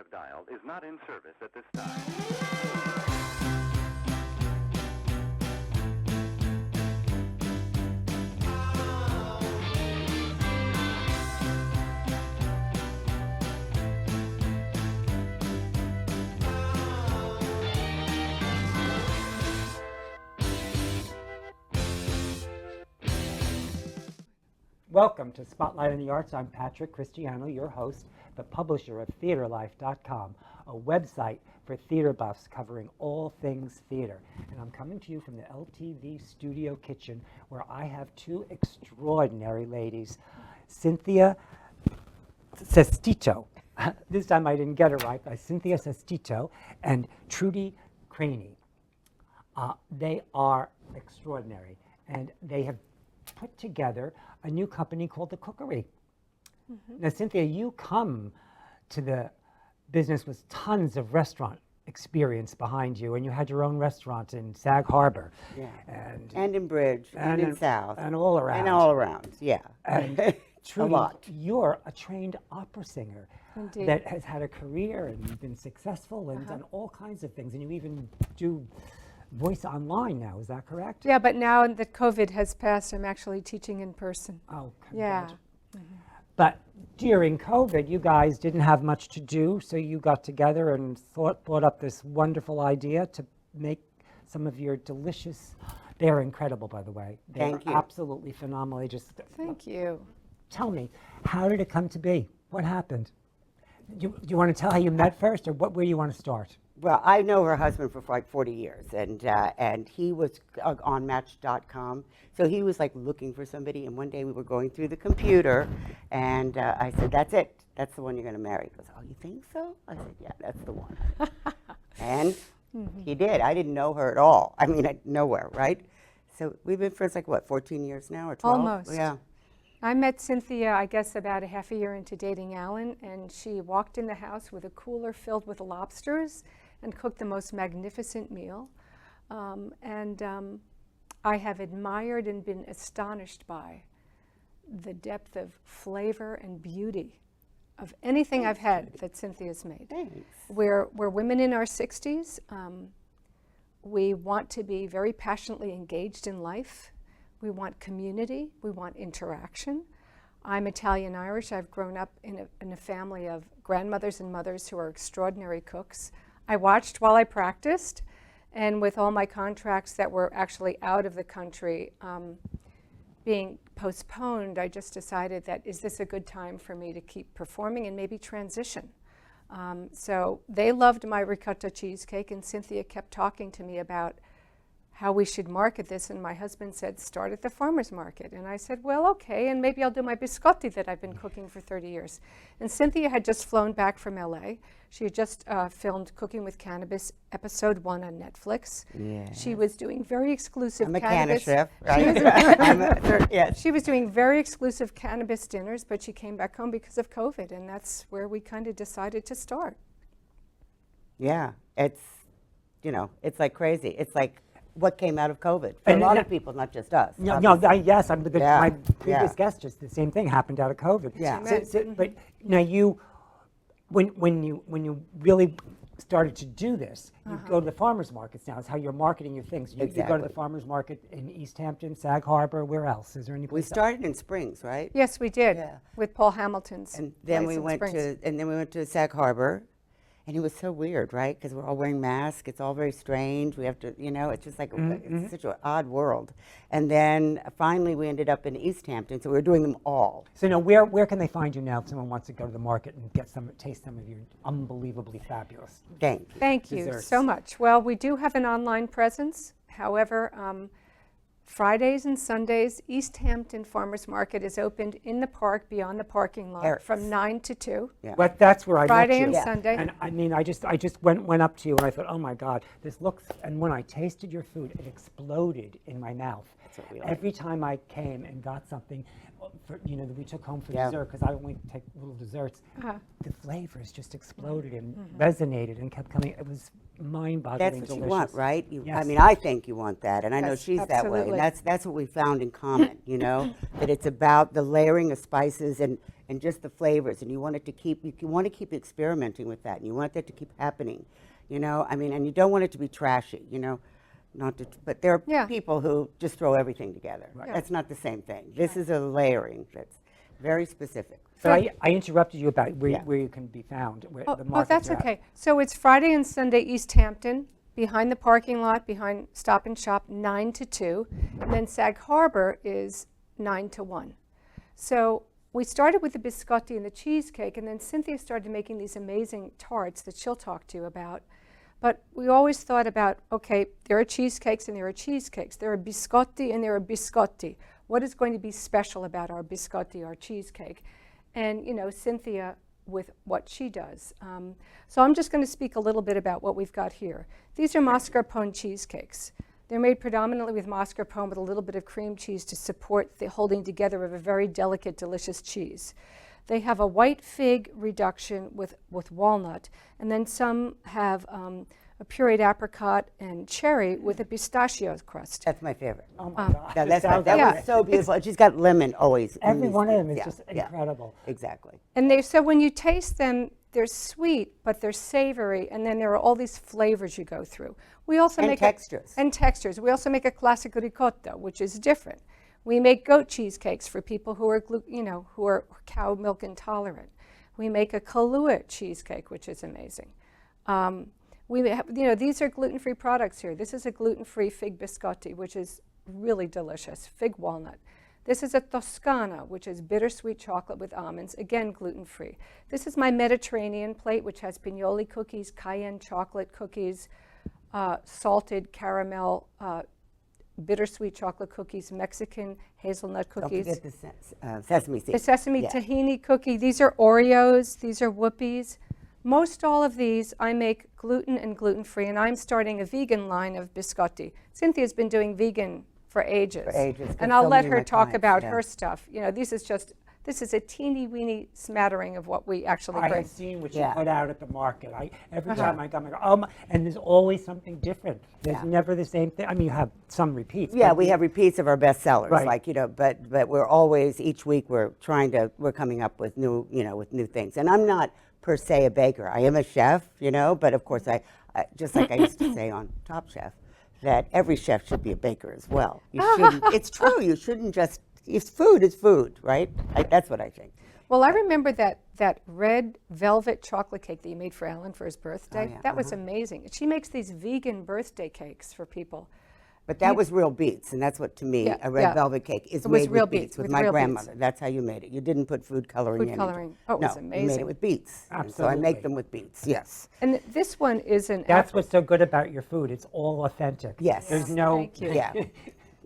have dialed is not in service at this time. Welcome to Spotlight on the Arts. I'm Patrick Christiano, your host, the publisher of TheaterLife.com, a website for theater buffs covering all things theater. And I'm coming to you from the LTV studio kitchen, where I have two extraordinary ladies, Cynthia Sestito. This time I didn't get it right, by Cynthia Sestito and Trudy Craney. They are extraordinary, and they have put together a new company called the Cookery. Now, Cynthia, you come to the business with tons of restaurant experience behind you, and you had your own restaurant in Sag Harbor. Yeah. And in Bridge, and in South. And all around. And all around, yeah. And Trudy, a lot. You're a trained opera singer. Indeed. That has had a career and been successful and done all kinds of things, and you even do voice online now, is that correct? Yeah, but now that COVID has passed, I'm actually teaching in person. Oh, Yeah. But during COVID, you guys didn't have much to do, so you got together and thought up this wonderful idea to make some of your delicious. They're incredible, by the way. Thank you. Absolutely phenomenal. They just Thank you. tell me, how did it come to be? What happened? Do you want to tell how you met first, or where do you want to start? Well, I know her husband for like 40 years, and he was on Match.com, so he was like looking for somebody, and one day we were going through the computer, and I said, that's it, that's the one you're going to marry. He goes, oh, you think so? I said, yeah, that's the one. And he did. I didn't know her at all. I mean, nowhere, right? So we've been friends like, what, 14 years now, or 12? Almost. Yeah. I met Cynthia, I guess, about a half a year into dating Alan, and she walked in the house with a cooler filled with lobsters and cooked the most magnificent meal. I have admired and been astonished by the depth of flavor and beauty of anything I've had that Cynthia's made. Thanks. We're women in our 60s. We want to be very passionately engaged in life. We want community. We want interaction. I'm Italian-Irish. I've grown up in a family of grandmothers and mothers who are extraordinary cooks. I watched while I practiced, and with all my contracts that were actually out of the country being postponed, I just decided that, is this a good time for me to keep performing and maybe transition? So they loved my ricotta cheesecake, and Cynthia kept talking to me about how we should market this, and my husband said, start at the farmer's market. And I said, well, okay, and maybe I'll do my biscotti that I've been cooking for 30 years. And Cynthia had just flown back from LA. She had just filmed Cooking with Cannabis, episode 1 on Netflix. Yeah. She was doing very exclusive I'm a cannabis. chef, right? Yes. She was doing very exclusive cannabis dinners, but she came back home because of COVID, and that's where we kind of decided to start. Yeah, it's, it's like crazy. It's like what came out of COVID for a lot of people, not just us. Yes, my previous Yeah. guest, just the same thing happened out of COVID. Yeah. But now when you really started to do this, you go to the farmers markets now. It's how you're marketing your things. You go to Exactly. the farmers market in East Hampton, Sag Harbor. Where else? Is there any place? We started in Springs, right? Yes, we did, Yeah. with Paul Hamilton's And then place we in Springs. went to Sag Harbor, and it was so weird, right? Because we're all wearing masks. It's all very strange. We have to, it's just like it's such an odd world. And then finally we ended up in East Hampton, so we were doing them all. So now, where can they find you now if someone wants to go to the market and taste some of your unbelievably fabulous? Thank you. you desserts? so much. Well, we do have an online presence. However, Fridays and Sundays, East Hampton Farmers Market is opened in the park beyond the parking lot Eric's. from 9 to 2. Yeah. But that's where I Friday met you. and Sunday. And I mean, I just went up to you and I thought, oh my God, this looks. And when I tasted your food, it exploded in my mouth. That's what we like. Every time I came and got something, that we took home for Yeah. dessert, because I only take little desserts. Uh-huh. The flavors just exploded and resonated and kept coming. It was mind-boggling. That's what delicious. you want, right? I Yes. mean, I think you want that, and I know Yes, she's that way. absolutely. And that's what we found in common, that it's about the layering of spices and and just the flavors, and you want it to keep, you want to keep experimenting with that, and you want that to keep happening, you know, I mean, and you don't want it to be trashy, you know, not to, but there are Yeah. people who just throw everything together. Yeah. That's not the same thing. This is a layering that's very specific. So I interrupted you about where, Yeah. where you can be found. Where Oh, the oh, markets that's are at. okay. So it's Friday and Sunday, East Hampton, behind the parking lot, behind Stop and Shop, 9 to 2. And then Sag Harbor is 9 to 1. So we started with the biscotti and the cheesecake, and then Cynthia started making these amazing tarts that she'll talk to you about. But we always thought about, okay, there are cheesecakes and there are cheesecakes. There are biscotti and there are biscotti. What is going to be special about our biscotti, our cheesecake? And, you know, Cynthia with what she does. So I'm just going to speak a little bit about what we've got here. These are mascarpone cheesecakes. They're made predominantly with mascarpone with a little bit of cream cheese to support the holding together of a very delicate, delicious cheese. They have a white fig reduction with walnut, and then some have a pureed apricot and cherry with a pistachio crust. That's my favorite. Oh my God. That, This sounds that Yeah. was so beautiful. She's got lemon always. in Every these one of them things. is just incredible. Exactly. And they so when you taste them, they're sweet, but they're savory, and then there are all these flavors you go through. We also And make textures. and textures. We also make a classic ricotta, which is different. We make goat cheesecakes for people who are who are cow milk intolerant. We make a Kahlua cheesecake, which is amazing. We have, these are gluten-free products here. This is a gluten-free fig biscotti, which is really delicious, fig walnut. This is a Toscana, which is bittersweet chocolate with almonds, again gluten-free. This is my Mediterranean plate, which has pignoli cookies, cayenne chocolate cookies, salted caramel, bittersweet chocolate cookies, Mexican hazelnut cookies. Don't forget the sesame seeds. The sesame Yeah. tahini cookie. These are Oreos. These are Whoopies. Most all of these I make gluten and gluten-free, and I'm starting a vegan line of biscotti. Cynthia's been doing vegan for ages. For ages, 'cause And I'll so let many of her my talk clients, about yeah. her stuff. This is a teeny-weeny smattering of what we actually I bring. have seen what Yeah. you put out at the market. Every time I come, I go, oh my, and there's always something different. There's Yeah. never the same thing. I mean, you have some repeats. Yeah, but we have repeats of our best sellers, Right. like, but we're always, each week we're coming up with new things. And I'm not per se a baker. I am a chef, but of course I just like I used to say on Top Chef, that every chef should be a baker as well. You shouldn't, it's true, you shouldn't just, food is food, right? That's what I think. Well, I remember that red velvet chocolate cake that you made for Ellen for his birthday. yeah, That was amazing. She makes these vegan birthday cakes for people. But that was real beets, and that's what, to me, Yeah, a red yeah. velvet cake is It was made real with beets, beets, with with my real beets. grandmother. That's how you made it. You didn't put food coloring Food in. coloring. Oh, it was No, you made amazing. it with beets. And so I Absolutely. make them with beets, yes. And this one is an That's what's so good about your food. It's all authentic. Yes. There's no. Thank you. Yeah.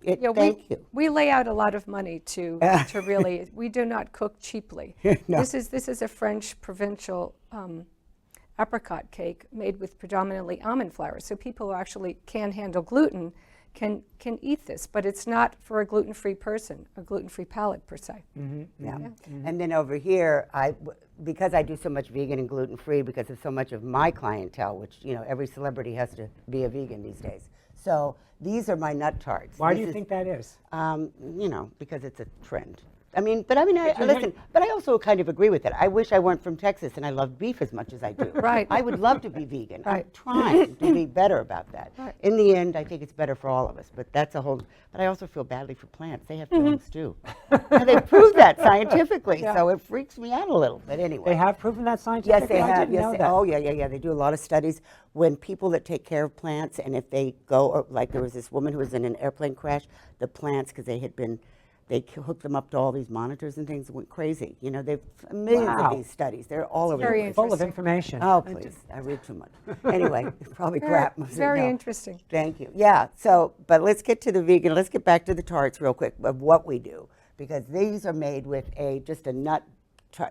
Yeah, Thank you. we lay out a lot of money to really. We do not cook cheaply. No. This is a French provincial apricot cake made with predominantly almond flour. So people who actually can handle gluten can eat this, but it's not for a gluten-free person, a gluten-free palate per se. Yeah. And then over here, because I do so much vegan and gluten-free, because of so much of my clientele, which, every celebrity has to be a vegan these days. So these are my nut tarts. Why do This you is, think that is? because it's a trend. Listen, but I also kind of agree with it. I wish I weren't from Texas and I love beef as much as I do. Right. I would love to be vegan. I'm Right. trying to be better about that. Right. In the end, I think it's better for all of us, but that's a whole, but I also feel badly for plants. They have feelings too. And they've proved that scientifically, so it freaks me out a little, but anyway. They have proven that scientifically? Yes, they I have. didn't know that. Oh, yeah. They do a lot of studies when people that take care of plants, and if they go, or like there was this woman who was in an airplane crash, the plants, because they hooked them up to all these monitors and things, went crazy. They've millions Wow. of these studies. They're all over very the place. Full of Interesting. information. Oh, please. I read too much. Anyway, probably crap. Very No. interesting. Thank you. Yeah, but let's get to the vegan. Let's get back to the tarts real quick of what we do, because these are made with just a nut.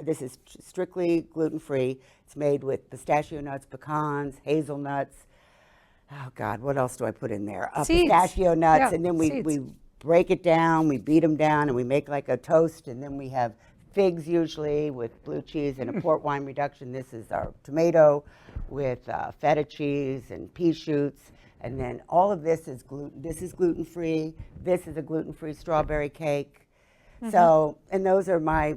This is strictly gluten-free. It's made with pistachio nuts, pecans, hazelnuts. Oh, God, what else do I put in there? Seeds. Pistachio nuts, Yeah, and then seeds. we break it down, we beat them down, and we make like a toast, and then we have figs usually with blue cheese and a port wine reduction. This is our tomato with feta cheese and pea shoots, and then all of this is gluten. This is gluten-free. This is a gluten-free strawberry cake. So, and those are my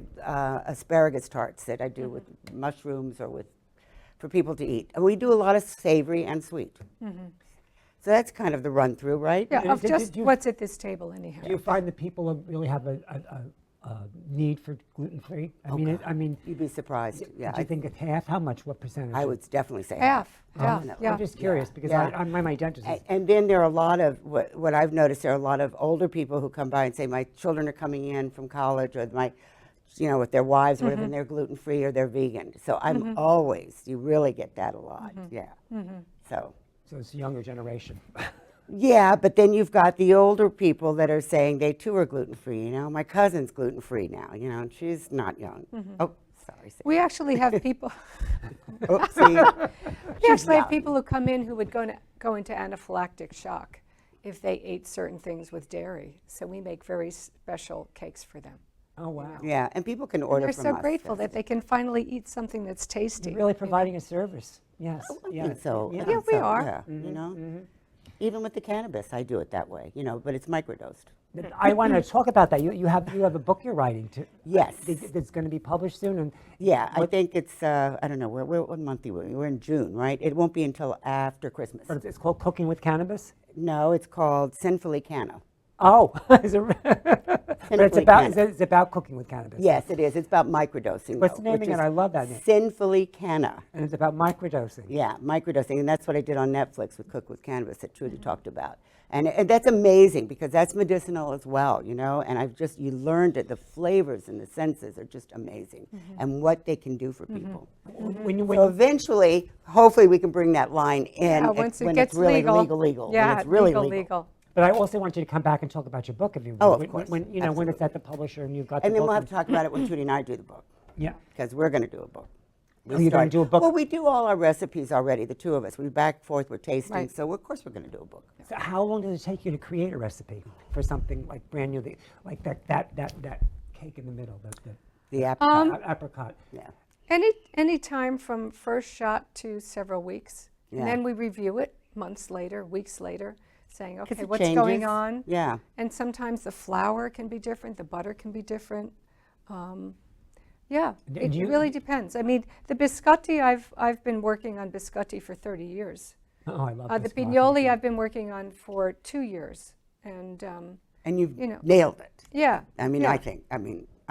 asparagus tarts that I do with mushrooms or for people to eat. And we do a lot of savory and sweet. So that's kind of the run through, right? Yeah, of Did just you- what's at this table anyhow. Do you find that people really have a need for gluten-free? I mean, You'd be surprised. Yeah, do you think it's half? How much? What percentage? I would definitely say Half, Oh, yeah. I'm just curious because Yeah. I'm my dentist. And then there are a lot of, what I've noticed, there are a lot of older people who come by and say, my children are coming in from college, or with their wives or whatever, and they're gluten-free or they're vegan. So I'm always, you really get that a lot, yeah. So it's a younger generation. yeah, but then you've got the older people that are saying they too are gluten-free, my cousin's gluten-free now, and she's not young. Oh, sorry. Sarah. We actually have people. Oopsie. We actually have people who come in who would go into anaphylactic shock if they ate certain things with dairy. So we make very special cakes for them. Oh wow! Yeah, and people can order They're from so us. grateful that they can finally eat something that's tasty. Really providing a service. Yes. I think so. Yeah. I think we so, are. Yeah, Even with the cannabis, I do it that way, but it's microdosed. I want to talk about that. You have a book you're writing too. Yes. That's going to be published soon. And Yeah, I think it's, I don't know, what month are we? We're in June, right? It won't be until after Christmas. but it's called Cooking with Cannabis. No, it's called Sinfully Canna. Oh, is it, but Sinfully Canna. it's about cooking with cannabis. Yes, it is. It's about microdosing. What's though, the name which of it? is I love that name. Sinfully Canna. And it's about microdosing. Yeah, microdosing, and that's what I did on Netflix with Cook with Cannabis that Trudy talked about. And that's amazing because that's medicinal as well, and you learned it, the flavors and the senses are just amazing and what they can do for people. So eventually, hopefully we can bring that line in once it when gets it's really legal. legal. Yeah, when it's really legal. But I also want you to come back and talk about your book if you will. Oh, of course. When it's at the publisher and you've got And the then book. we'll have to talk about it when Trudy and I do the book, Yeah. because we're going to do a book. Oh, you're going to do a book? Well, we do all our recipes already, the two of us. We back and forth, we're tasting, Right. so of course we're going to do a book. So how long does it take you to create a recipe for something like brand new, like that cake in the middle, The apricot. apricot? Yeah. Any time from first shot to several weeks. Yeah. And then we review it months later, weeks later, saying, 'Cause okay, it what's going changes. on? Yeah. And sometimes the flour can be different, the butter can be different. Yeah, it really depends. I mean, the biscotti, I've been working on biscotti for 30 years. Oh, I love The biscotti. pignoli I've been working on for 2 years. And And you've You know. nailed it. yeah. I mean, yeah.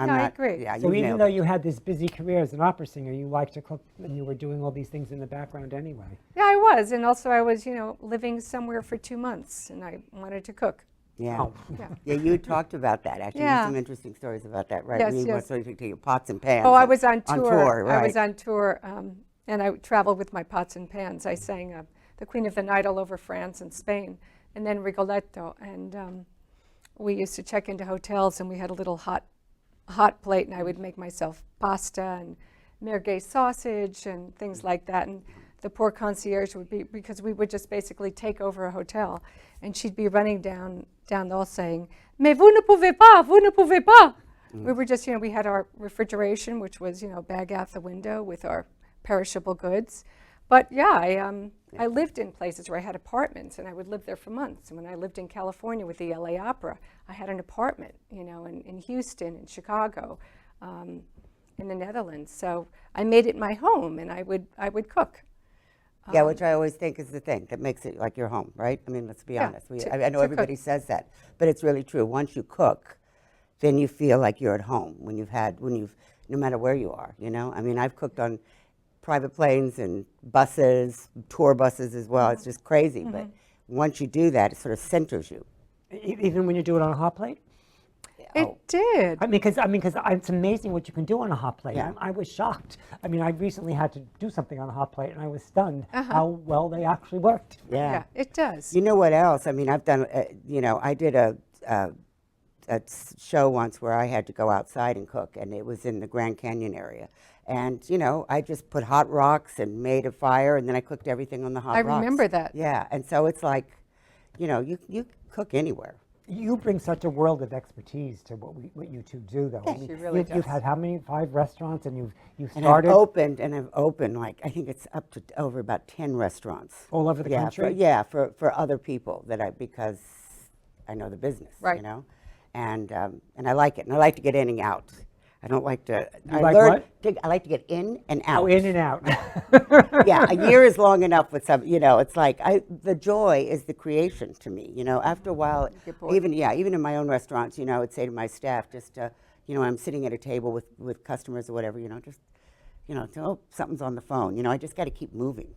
I'm No, I not. agree. Yeah, So you've even nailed though it. you had this busy career as an opera singer, you liked to cook and you were doing all these things in the background anyway. Yeah, I was. And also I was, living somewhere for 2 months and I wanted to cook. Yeah. Oh. Yeah. Yeah, you talked about that, actually. You Yeah. have some interesting stories about that, right? Yes, When you yes. went to your pots and pans. Oh, I was on On tour. tour, I was right. on tour, and I traveled with my pots and pans. I sang the Queen of the Night all over France and Spain, and then Rigoletto. And we used to check into hotels, and we had a little hot plate, and I would make myself pasta and merguez sausage and things like that. And the poor concierge would be, because we would just basically take over a hotel, and she'd be running down the hall saying, "Mais vous ne pouvez pas, vous ne pouvez pas." We were just, we had our refrigeration, which was, bag out the window with our perishable goods. But yeah, I lived in places where I had apartments, and I would live there for months. And when I lived in California with the LA Opera, I had an apartment, in Houston, in Chicago, in the Netherlands. So I made it my home, and I would cook. Yeah, which I always think is the thing that makes it like your home, right? I mean, let's be Yeah, honest. to I know everybody cook. says that, but it's really true. Once you cook, then you feel like you're at home no matter where you are, I mean, I've cooked on private planes and buses, tour buses as well. It's just crazy, but once you do that, it sort of centers you. Even when you do it on a hot plate? It did. I mean, because it's amazing what you can do on a hot plate. Yeah. I was shocked. I mean, I recently had to do something on a hot plate, and I was stunned how well they actually worked. Yeah, it does. You know what else? I mean, I've done, I did a show once where I had to go outside and cook, and it was in the Grand Canyon area. And, I just put hot rocks and made a fire, and then I cooked everything on the hot I rocks. remember that. Yeah, and so it's like, you cook anywhere. You bring such a world of expertise to what you two do, though. She really you've does. had how many? 5 restaurants, and you've And started I've opened like, I think it's up to over about 10 restaurants. all over the country. For other people because I know the business, Right. and I like it. And I like to get in and out. I don't like to. You like what? I like to get in and out. Oh, in and out. Yeah, a year is long enough with some. It's like the joy is the creation to me. After a while, even in my own restaurants, I would say to my staff, just I'm sitting at a table with customers or whatever, just oh, something's on the phone. I just got to keep moving.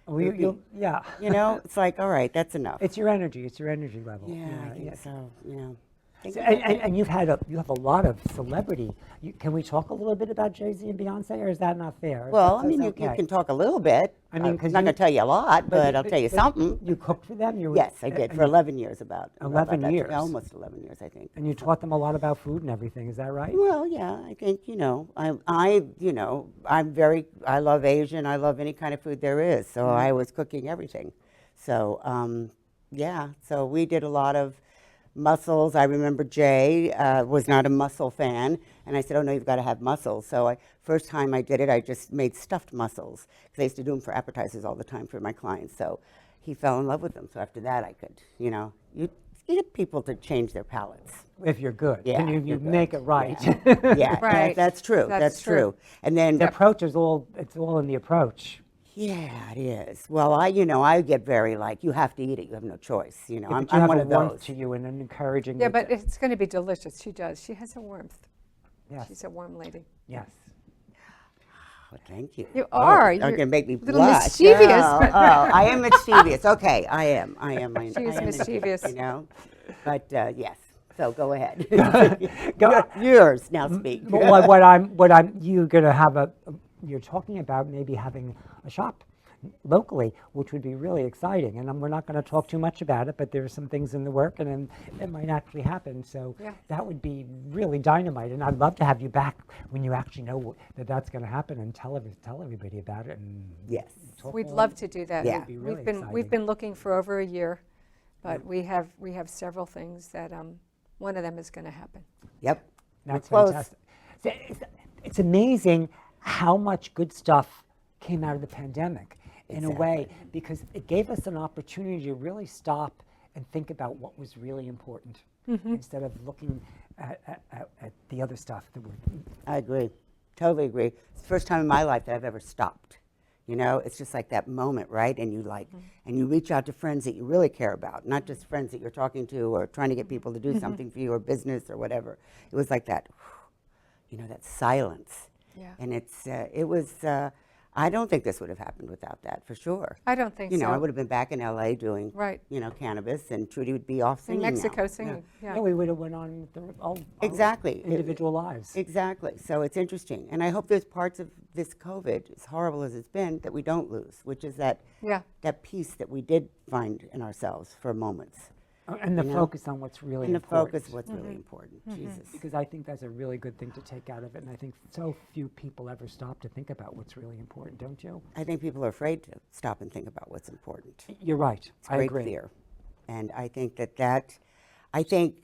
Yeah. It's like, all right, that's enough. It's your energy. It's your energy level. Yeah, I think so. So, and you have a lot of celebrity. Can we talk a little bit about Jay-Z and Beyonce, or is that not fair? Well, I mean, you can talk a little bit. I mean, I'm not going to tell you a lot, but I'll tell you something. You cooked for them? Yes, I did for 11 years. About 11 years? Yeah, almost 11 years, I think. And you taught them a lot about food and everything. Is that right? Well, yeah, I think I love Asian. I love any kind of food there is. So I was cooking everything. So so we did a lot of mussels. I remember Jay was not a mussel fan, and I said, "Oh no, you've got to have mussels." So first time I did it, I just made stuffed mussels because I used to do them for appetizers all the time for my clients. So he fell in love with them. So after that, I could, you get people to change their palates. If you're good, Yeah, and you make it right. Yeah, Right. that's true. That's true. And then The approach is it's all in the approach. yeah, it is. Well, I get very you have to eat it. You have no choice. But you I'm have one a of warmth those. to you and an encouraging. Yeah, but it's going to be delicious. She does. She has a warmth. Yes. She's a warm lady. Yes. Oh, thank you. You are. You're going to make me little blush. mischievous, Oh, but- I am mischievous. Okay, I am. I She is am mischievous. But yes. So go ahead. Go- Yours now. Speak. You're gonna have you're talking about maybe having a shop locally, which would be really exciting. And we're not going to talk too much about it, but there's some things in the work, and then it might actually happen. So that would be really dynamite. And I'd love to have you back when you actually know that that's going to happen, and tell everybody about it. And Yes. We'd love to do that. Yeah. It'd be really We've been looking for over a year, but we have several things that one of them is going to happen. Yep. That's We're close. fantastic. It's amazing how much good stuff came out of the pandemic in a way, because it gave us an opportunity to really stop and think about what was really important instead of looking at the other stuff that we're. I agree. Totally agree. It's the first time in my life that I've ever stopped. It's just like that moment, right? And you and you reach out to friends that you really care about, not just friends that you're talking to or trying to get people to do something for you or business or whatever. It was like that, that silence. Yeah. And it was, I don't think this would have happened without that, for sure. I don't think so. I would have been back in LA doing, Right. Cannabis, and Trudy would be off In singing now. Mexico singing. Yeah, we would have went on with our Exactly. individual lives. Exactly. So it's interesting. And I hope there's parts of this COVID, as horrible as it's been, that we don't lose, which is that peace that we did find in ourselves for moments. And the focus on what's really And the important. focus what's really important. Jesus. Because I think that's a really good thing to take out of it. And I think so few people ever stop to think about what's really important, don't you? I think people are afraid to stop and think about what's important. You're right. It's I great agree. fear. And I think I think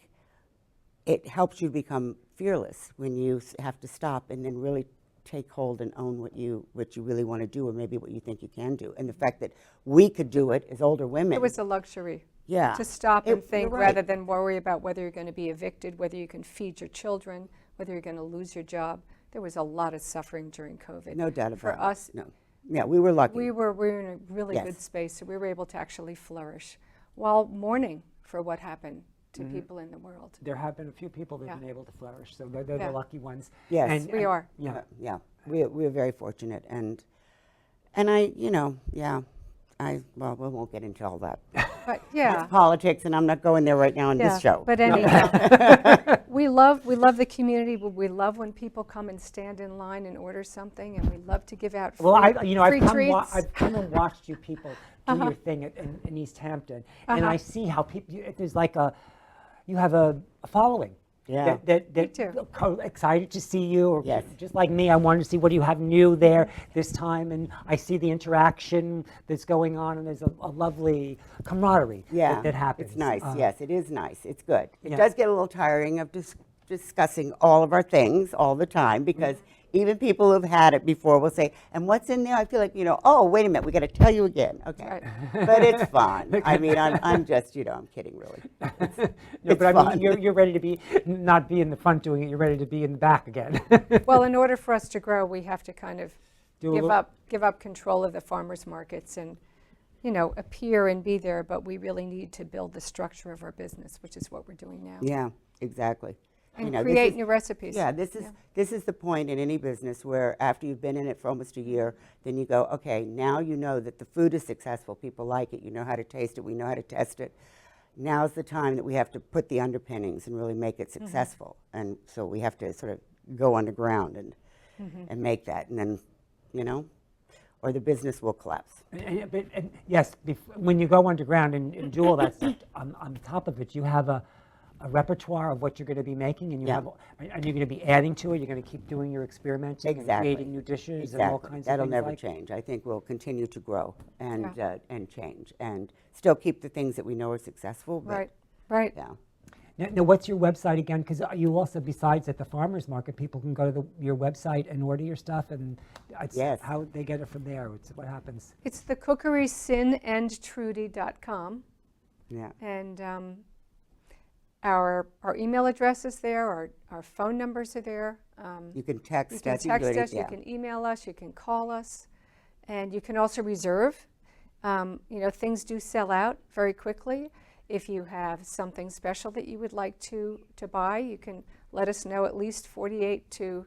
it helps you become fearless when you have to stop and then really take hold and own what you really want to do, or maybe what you think you can do. And the fact that we could do it as older women. It was a luxury. Yeah. To stop and think you're right. rather than worry about whether you're going to be evicted, whether you can feed your children, whether you're going to lose your job. There was a lot of suffering during COVID. No doubt about it. For us, No. Yeah, we were lucky. we were in a really Yes. good space, so we were able to actually flourish while mourning for what happened to people in the world. There have been a few people that have been able to flourish, so they're Yeah. the lucky ones. Yes. We are. Yeah. Yeah, we're very fortunate, and well, we won't get into all that. But yeah. It's politics, and I'm not going there right now on this show. But anyhow, we love the community. We love when people come and stand in line and order something, and we love to give out free, Well, I've free treats. I've come and watched you people do your thing in East Hampton, and I see how people. There's like you have a following. Yeah. That too. excited to see you, or Yes. just like me, I wanted to see what do you have new there this time, and I see the interaction that's going on, and there's a lovely camaraderie that happens. It's nice. Yes, it is nice. It's good. It Yeah. does get a little tiring of discussing all of our things all the time because even people who've had it before will say, and what's in there? I feel like, oh, wait a minute, we got to tell you again. Okay. Right. But it's fun. I mean, I'm just, I'm kidding, really. No, but I fun. mean, you're ready to not be in the front doing it, you're ready to be in the back again. Well, in order for us to grow, we have to kind of Do a little- give up control of the farmers markets and, appear and be there, but we really need to build the structure of our business, which is what we're doing now. Yeah, exactly. And this create is- new recipes. Yeah, this is the point in any business where after you've been in it for almost a year, then you go, okay, now you know that the food is successful, people like it, you know how to taste it, we know how to test it. Now's the time that we have to put the underpinnings and really make it successful. And so we have to sort of go underground and make that, and then, or the business will collapse. And yes, when you go underground and do all that stuff, on top of it, you have a repertoire of what you're going to be making, and and you're going to be adding to it. You're going to keep doing your experimenting and creating new dishes and all kinds That'll of things. never change. I think we'll continue to grow and change and still keep the things that we know are successful. But Right. Yeah. Now, what's your website again? Because you also, besides at the farmers market, people can go to your website and order your stuff, and it's how they get it from there. It's what happens. It's the Cookery, CynandTrudy.com. Yeah. And our email address is there, our phone numbers are there. You can text You can us. text us, yeah. you can email us, you can call us, and you can also reserve. Things do sell out very quickly. If you have something special that you would like to buy, you can let us know at least 48 to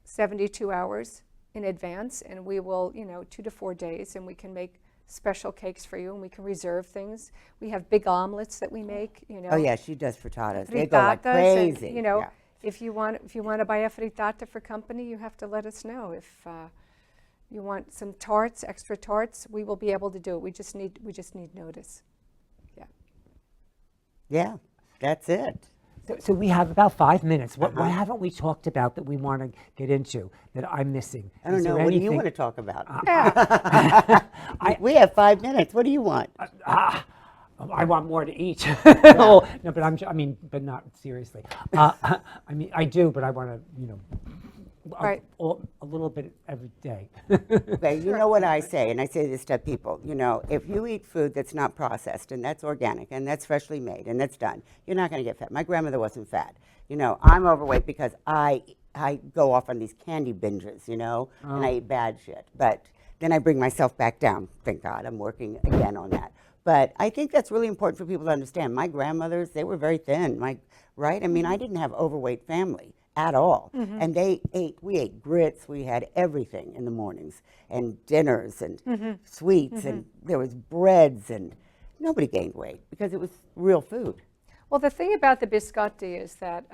72 hours in advance, and we will 2 to 4 days, and we can make special cakes for you, and we can reserve things. We have big omelets that we make. Oh yeah, she does frittatas. They go like frittatas, crazy. and, Yeah. if you want to buy a frittata for company, you have to let us know. If you want some tarts, extra tarts, we will be able to do it. We just need notice. Yeah, that's it. So we have about 5 minutes. What haven't we talked about that we want to get into that I'm missing? I don't Is know. there What do you anything- want to talk about? Yeah. We have 5 minutes. What do you want? I want more to eat. No, but but not seriously. I do, but I want to, Right. a little bit every day. Okay, you know what I say, and I say this to people, if you eat food that's not processed and that's organic and that's freshly made and that's done, you're not going to get fat. My grandmother wasn't fat. I'm overweight because I go off on these candy binges, and I eat bad shit. But then I bring myself back down. Thank God, I'm working again on that. But I think that's really important for people to understand. My grandmothers, they were very thin, right? I mean, I didn't have overweight family at all. And we ate grits, we had everything in the mornings, and dinners, and sweets, and there was breads, and nobody gained weight because it was real food. Well, the thing about the biscotti is that,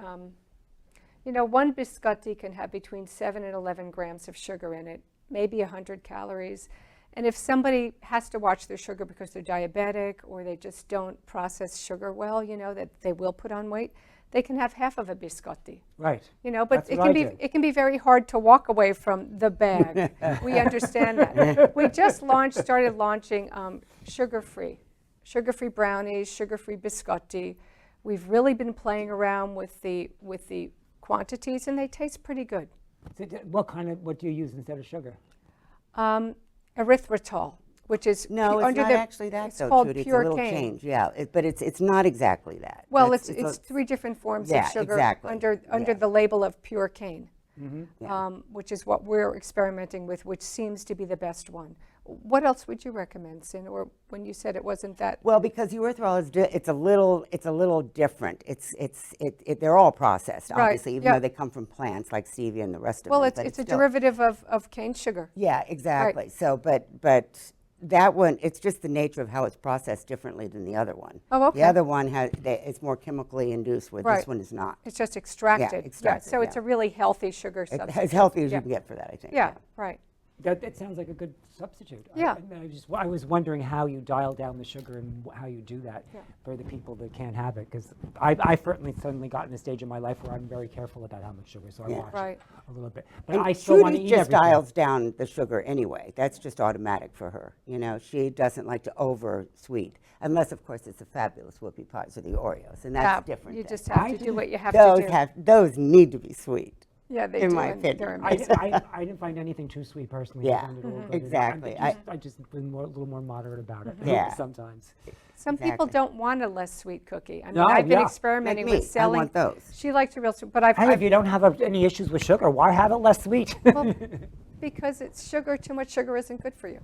one biscotti can have between 7 and 11 grams of sugar in it, maybe 100 calories. And if somebody has to watch their sugar because they're diabetic or they just don't process sugar well, that they will put on weight, they can have half of a biscotti. Right. But That's it what can I be do. it can be very hard to walk away from the bag. We understand that. We just started launching sugar-free brownies, sugar-free biscotti. We've really been playing around with the quantities, and they taste pretty good. So what do you use instead of sugar? Erythritol, which is No, it's not actually that, it's though, called Trudy. It's a pure little cane. change, yeah. But it's not exactly that. Well, That's- it's 3 different forms Yeah, of sugar exactly. under Yeah. the label of pure cane, Yeah. which is what we're experimenting with, which seems to be the best one. What else would you recommend, Sin? Or when you said it wasn't that? Well, because erythritol is it's a little different. They're all processed, Right, obviously, even yeah. though they come from plants like stevia and the rest of Well, them. it's but a still- derivative of cane sugar. Yeah, exactly. So, but that one, it's just the nature of how it's processed differently than the other one. Oh, okay. The other one it's more chemically induced, where Right. this one is not. It's just extracted. extracted, So it's yeah. a really healthy sugar substitute. As healthy as Yeah. you can get for that, I think. Yeah, right. That sounds like a good substitute. Yeah. I was wondering how you dial down the sugar and how you do that Yeah. for the people that can't have it. Because I've suddenly gotten a stage in my life where I'm very careful about how much sugar, so I Yeah. watch Right. it a little bit. But And I still want to Trudy eat just everything. dials down the sugar anyway. That's just automatic for her. She doesn't like to over sweet, unless of course it's the fabulous whoopie pies or the Oreos, and that's different. You then. just have to do what you have those to do. those need to be sweet. Yeah, they in do. my and they're opinion. amazing. I didn't find anything too sweet personally. Yeah, I found it all good. exactly. I just been a little more moderate about it Yeah. sometimes. Some people Exactly. don't want a less sweet cookie. I mean, No, I've been yeah. experimenting Like me, with selling. I want those. She likes a real sweet, but I've, Hey, if you don't have any issues with sugar, why have it less sweet? well, because it's sugar. Too much sugar isn't good for you.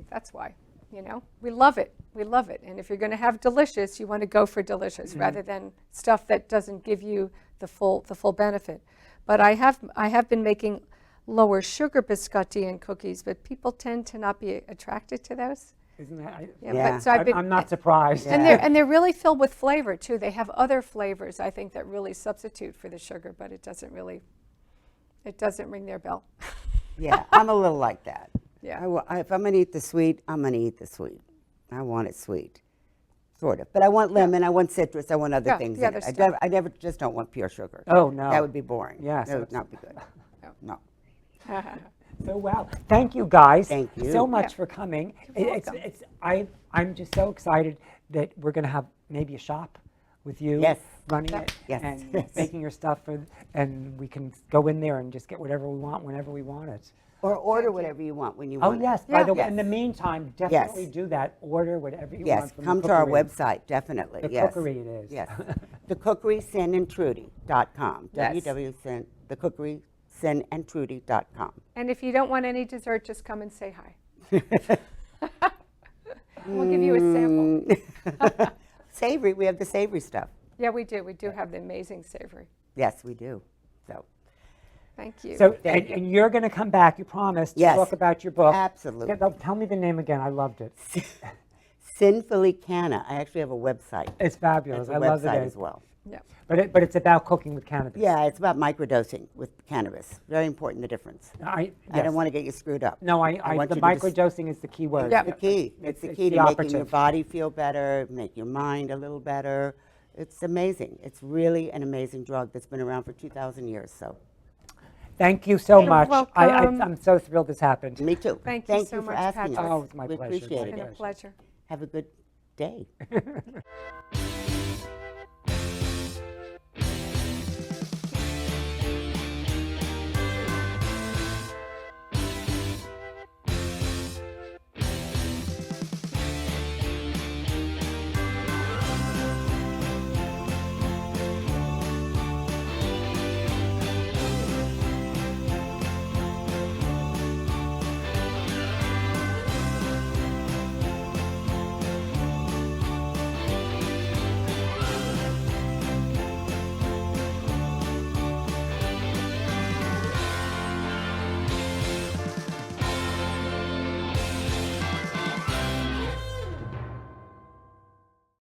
That's why. You know, we love it. We love it. And if you're going to have delicious, you want to go for delicious rather than stuff that doesn't give you the full benefit. But I have been making lower sugar biscotti and cookies, but people tend to not be attracted to those. Isn't that? Yeah. But so I've been, I'm not surprised. and they're really filled with flavor too. They have other flavors I think that really substitute for the sugar, but it doesn't ring their bell. Yeah, I'm a little like that. Yeah. If I'm going to eat the sweet, I'm going to eat the sweet. I want it sweet, sort of. But I want lemon, I want citrus, I want other Yeah, things the in other it. stuff. I never just don't want pure sugar. Oh, no. That would be boring. Yes, That would not be good. No. No. So wow, thank you guys Thank you. so much Yeah. for coming. You're It's welcome. I'm just so excited that we're going to have maybe a shop with you Yes. running it Yes. and Yes. making your stuff, and we can go in there and just get whatever we want whenever we want it. Or order whatever you want when you Oh want yes, it. by the way, Yes. in the meantime, definitely Yes. do that. Order whatever you want Yes, from come the to our Cookery. website, definitely. The Yes. Cookery it is. Yes. The Cookery, Cynthia.com. Yes. The Cookery, Cynthia.com. And if you don't want any dessert, just come and say hi. We'll give you a sample. Savory, we have the savory stuff. Yeah, we do. We do have the amazing savory. Yes, we do. So, Thank you. So, Thank and you're going to come back, you promised, to Yes. talk about your book. Absolutely. Yeah, tell me the name again. I loved it. Sinfully Canna. I actually have a website. It's fabulous. It's a I love website it. as well. yeah. But it's about cooking with cannabis. Yeah, it's about microdosing with cannabis. Very important, the difference. I I don't yes. want to get you screwed up. No, want the you to just- microdosing is the key word. Yeah. The key. It's the key to making your body feel better, make your mind a little better. It's amazing. It's really an amazing drug that's been around for 2,000 years. So, Thank you so You're much. welcome. I'm so thrilled this happened. me too. Thank you so for much, asking Patrick. us. Oh, it's my We pleasure. appreciate It's been it. a pleasure. Have a good day.